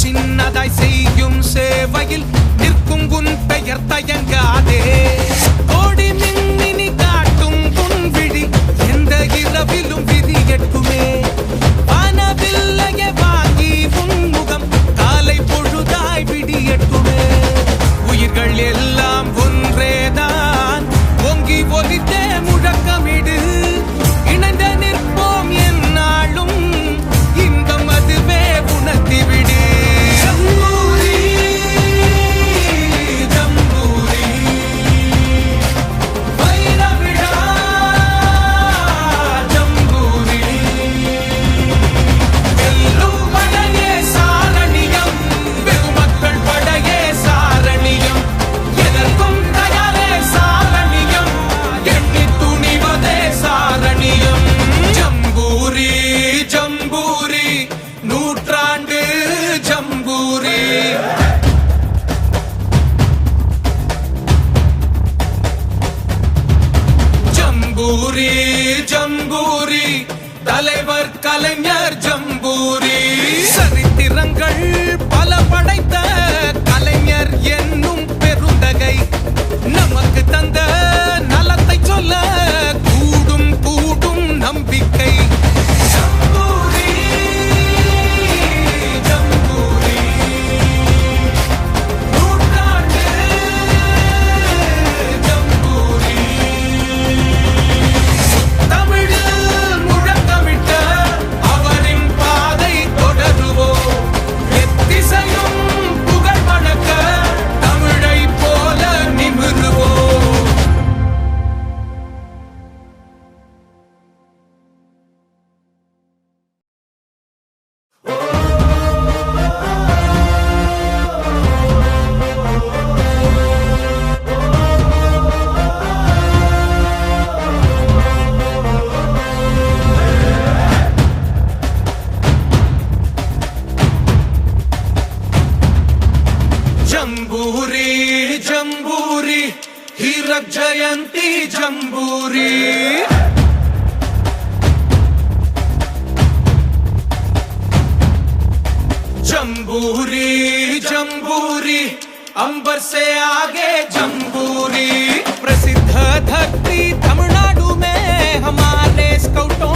சின்னதாய் செய்யும் சேவையில் நிற்கும் உன் பெயர் தயங்காதே. கோடி மின்மினி காட்டும் உன் விழி எந்த இரவிலும் விரியட்டுமே. வானவில்லையே வாங்கி உன் முகம் காலை பொழுதாய் விடியட்டுமே. உயிர்கள் எல்லாம் ஒன்றேதான் ஓங்கி ஒலித்தே முழக்கமிடு. இணைந்த நிற்போம் என்னாலும் இன்பம் அதுவே உணர்த்திவிடு. ஜம்பூரி ஜம்பூரி தலைவர் கலைஞர் ஜம்பூரி. சரித்திரங்கள் பல படைத்த கலைஞர் என்னும் பெருந்தகை நமக்கு தந்த நலத்தை சொல்ல கூடும் கூடும் நம்பிக்கை. ஜம்பூரி ஜம்பூரி ஹீரக் ஜெயந்தி ஜம்பூரி. जम्बूरी जम्बूरी अंबर से आगे जम्बूरी. प्रसिद्ध धरती तमिलनाडु में हमारे स्काउटों